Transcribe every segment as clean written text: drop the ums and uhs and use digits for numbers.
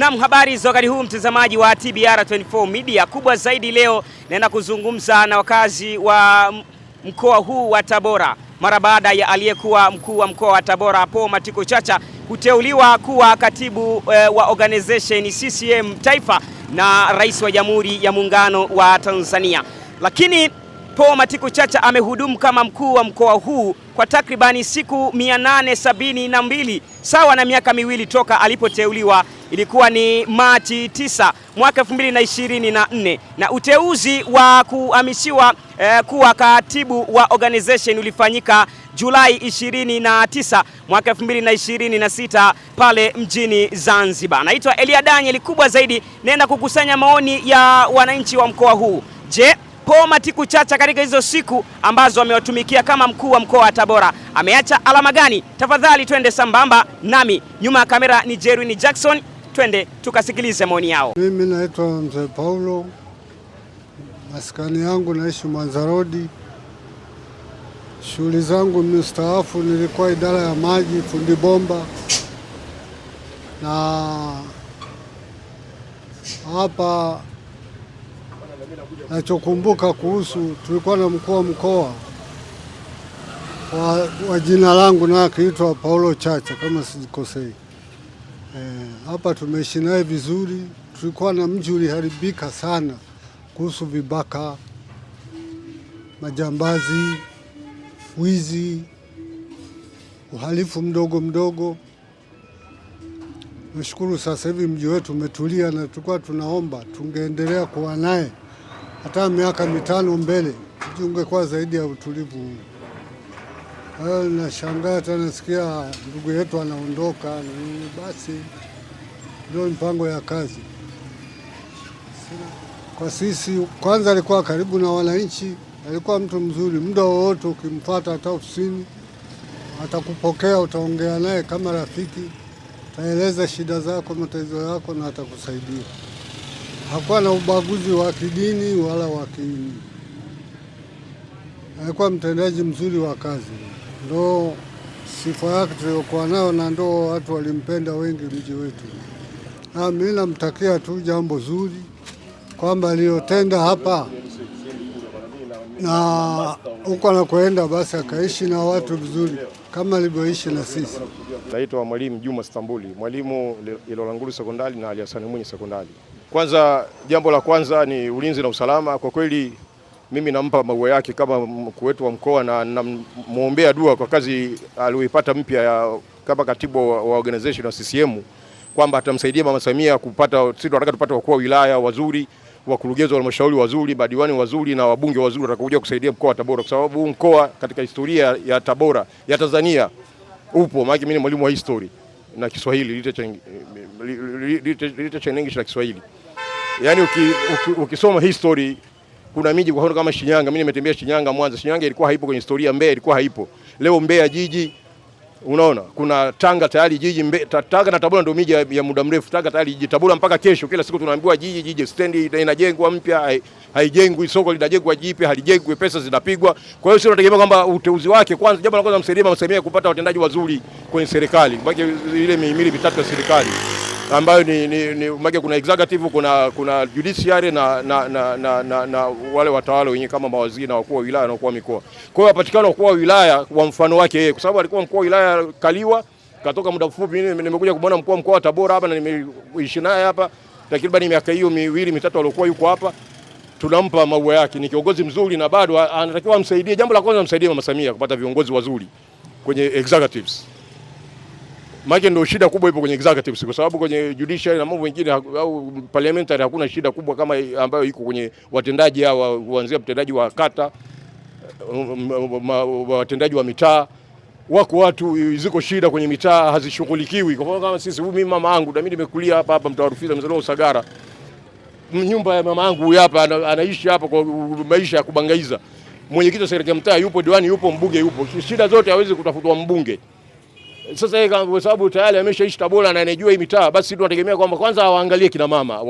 Naam, habari za wakati huu mtazamaji wa TBR24 Media. Kubwa zaidi leo naenda kuzungumza na wakazi wa mkoa huu wa Tabora mara baada ya aliyekuwa mkuu wa mkoa wa Tabora Paul Matiko Chacha kuteuliwa kuwa katibu wa organization CCM Taifa na Rais wa Jamhuri ya Muungano wa Tanzania. Lakini Paul Matiko Chacha amehudumu kama mkuu wa mkoa huu kwa takribani siku 872 sawa na miaka miwili toka alipoteuliwa. Ilikuwa ni Machi 9 mwaka 2024 na uteuzi wa kuhamishiwa kuwa katibu wa organization ulifanyika Julai 29 mwaka 2026 pale mjini Zanzibar. Naitwa Elia Daniel. Kubwa zaidi naenda kukusanya maoni ya wananchi wa mkoa huu. Je, Paul Matiko Chacha katika hizo siku ambazo amewatumikia kama mkuu wa mkoa wa Tabora ameacha alama gani? Tafadhali twende sambamba nami. Nyuma ya kamera ni Jerwin Jackson. Twende tukasikilize maoni yao. Mimi naitwa Mzee Paulo. Maskani yangu naishi Mwanza Road. Shughuli zangu mstaafu nilikuwa idara ya maji, fundi bomba. Na hapa nachokumbuka kuhusu, tulikuwa na mkuu wa mkoa wa jina langu na akiitwa Paulo Chacha kama sijikosei. Hapa tumeishi naye vizuri. Tulikuwa na mji uliharibika sana kuhusu vibaka, majambazi, wizi, uhalifu mdogo mdogo. Nashukuru sasa hivi mji wetu umetulia, na tulikuwa tunaomba tungeendelea kuwa naye hata miaka 5 mbele, mji ungekuwa zaidi ya utulivu huu. Nashangaa tena nasikia ndugu yetu anaondoka. Basi ndio mpango ya kazi kwa sisi. Kwanza alikuwa karibu na wananchi, alikuwa mtu mzuri. Muda wowote ukimfuata hata ofisini atakupokea, utaongea naye kama rafiki, utaeleza shida zako, matatizo yako, na atakusaidia. Hakuwa na ubaguzi wa kidini wala wa kini. Alikuwa mtendaji mzuri wa kazi. Ndo sifa yake tuliokuwa nayo, na ndo watu walimpenda wengi mji wetu. Na mimi namtakia tu jambo zuri kwamba aliyotenda hapa na huko anakoenda, basi akaishi na watu vizuri kama alivyoishi na sisi. Naitwa Mwalimu Juma Stambuli, mwalimu Ilala Ngulu Sekondari na Ali Hassan Mwinyi Sekondari. Kwanza, jambo la kwanza ni ulinzi na usalama. Kwa kweli mimi nampa maua yake kama mkuu wetu wa mkoa, na namuombea dua kwa kazi aliyoipata mpya kama katibu wa organization wa CCM, kwamba atamsaidia Mama Samia kupata, sisi tunataka tupate wakuu wa wilaya wazuri, wakurugenzi wa halmashauri wazuri, madiwani wazuri, na wabunge wazuri watakaokuja kusaidia mkoa wa Tabora, kwa sababu mkoa katika historia ya Tabora ya Tanzania upo. Maana mimi ni mwalimu wa history na Kiswahili, literature English na Kiswahili. Yaani ukisoma history, kuna miji kwa kama Shinyanga. Mimi nimetembea Shinyanga, Mwanza. Shinyanga ilikuwa haipo kwenye historia, Mbeya ilikuwa haipo. Leo Mbeya jiji, unaona. Kuna Tanga tayari jiji, Tanga na Tabora ndio miji ya muda mrefu. Tanga tayari jiji, Tabora mpaka kesho kila siku tunaambiwa jiji, stendi inajengwa mpya, haijengwi, soko linajengwa jipya, halijengwi, pesa zinapigwa. Kwa hiyo sio tunategemea kwamba uteuzi wake, kwanza jambo la kwanza msaidie Mama Samia kupata watendaji wazuri kwenye serikali. Baki ile mihimili mitatu ya serikali ambayo ni maana kuna executive, kuna judiciary na wale watawala wenyewe kama mawaziri na wakuu wa wilaya na wakuu wa mikoa. Kwa hiyo apatikana wakuu wa wilaya wa mfano wake yeye, kwa sababu alikuwa mkuu wa wilaya Kaliwa, katoka muda mfupi. Mimi nimekuja kumwona mkuu wa mkoa wa Tabora hapa na nimeishi naye hapa takriban miaka hiyo 2-3 alikuwa yuko hapa. Tunampa maua yake, ni kiongozi mzuri na bado anatakiwa amsaidie. Jambo la kwanza amsaidie Mama Samia kupata viongozi wazuri kwenye executives. Maana ndio shida kubwa ipo kwenye executives, kwa sababu kwenye judiciary na mambo mengine au parliamentary hakuna shida kubwa kama ambayo iko kwenye watendaji hawa, kuanzia mtendaji wa kata, watendaji wa mitaa. Wako watu ziko shida kwenye mitaa hazishughulikiwi. Kwa kama sisi, mimi mama yangu na mimi nimekulia hapa Mtawarufiza, mzaliwa Usagara. Nyumba ya mama yangu hapa, anaishi hapa kwa maisha ya kubangaiza. Mwenyekiti wa serikali ya mtaa yupo, diwani yupo, mbunge yupo. Shida zote hawezi kutafutwa mbunge. Sasa yeye kwa sababu tayari ameshaishi Tabora na anajua hii mitaa, basi tunategemea kwamba kwanza waangalie kina mama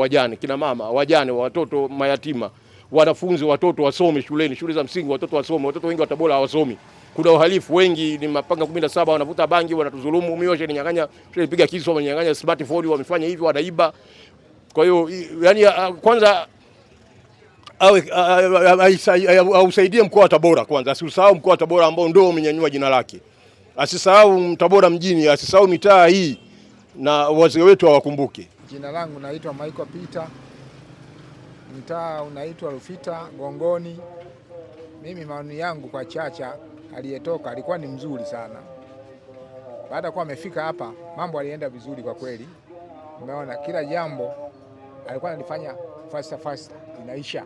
wajane, watoto mayatima, wanafunzi watoto wasome shuleni, shule za msingi watoto wasome. Watoto wengi wa Tabora hawasomi. Kuna uhalifu wengi, ni mapanga 17 wanavuta bangi, wanatudhulumu. Mimi washaninyang'anya, nilipiga kisu, wamenyang'anya smartphone, wamefanya hivi, wanaiba. Kwa hiyo yani kwanza ausaidie mkoa wa Tabora kwanza, asisahau mkoa wa Tabora ambao ndio umenyanyua jina lake. Asisahau Tabora mjini, asisahau mitaa hii na wazee wetu hawakumbuke. Jina langu naitwa Michael Peter. Mtaa unaitwa Rufita Gongoni. Mimi maoni yangu kwa Chacha aliyetoka alikuwa ni mzuri sana. Baada kwa amefika hapa mambo alienda vizuri kwa kweli. Umeona kila jambo alikuwa analifanya fast linaisha.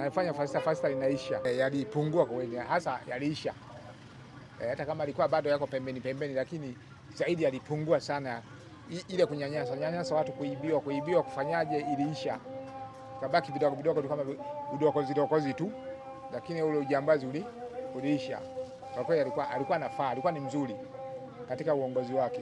Anafanya fast linaisha. Yalipungua kwa kweli, hasa yaliisha. Hata kama alikuwa bado yako pembeni lakini zaidi yalipungua sana. Ile kunyanyasa watu, kuibiwa kufanyaje iliisha. Kabaki vidogo kama vidokozi tu, lakini ule ujambazi uliisha. Kwa kweli alikuwa anafaa, alikuwa ni mzuri katika uongozi wake.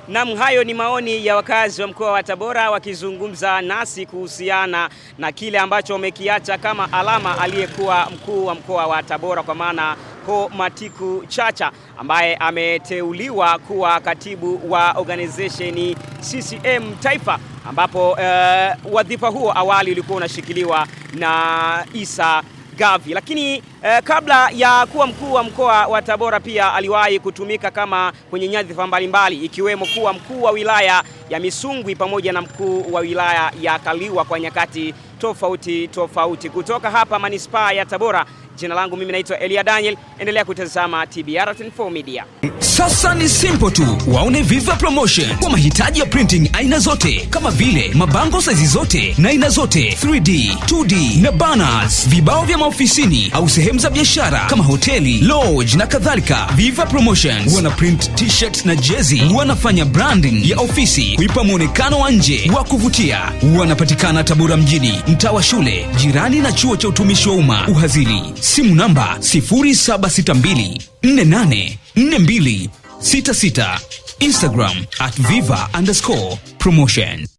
Naam, hayo ni maoni ya wakazi wa mkoa wa Tabora wakizungumza nasi kuhusiana na kile ambacho wamekiacha kama alama aliyekuwa mkuu wa mkoa wa Tabora, kwa maana Paul Matiku Chacha ambaye ameteuliwa kuwa katibu wa organization CCM Taifa, ambapo wadhifa huo awali ulikuwa unashikiliwa na Isa Gavi. Lakini kabla ya kuwa mkuu wa mkoa wa Tabora pia aliwahi kutumika kama kwenye nyadhifa mbalimbali, ikiwemo kuwa mkuu wa wilaya ya Misungwi pamoja na mkuu wa wilaya ya Kaliwa kwa nyakati tofauti. Kutoka hapa manispaa ya Tabora, jina langu mimi naitwa Elia Daniel. Endelea kutazama TBR 24 Media. Sasa ni simple tu, waone Viva Promotion kwa mahitaji ya printing aina zote, kama vile mabango size zote na aina zote, 3D, 2D na banners, vibao vya maofisini au sehemu za biashara kama hoteli, lodge na kadhalika. Viva Promotions wana print t-shirt na jezi, wanafanya branding ya ofisi kuipa muonekano wa nje wa kuvutia. Wanapatikana Tabora mjini, mtaa wa shule, jirani na chuo cha utumishi wa umma Uhazili. Simu namba 0762 484266. Instagram @viva_promotions.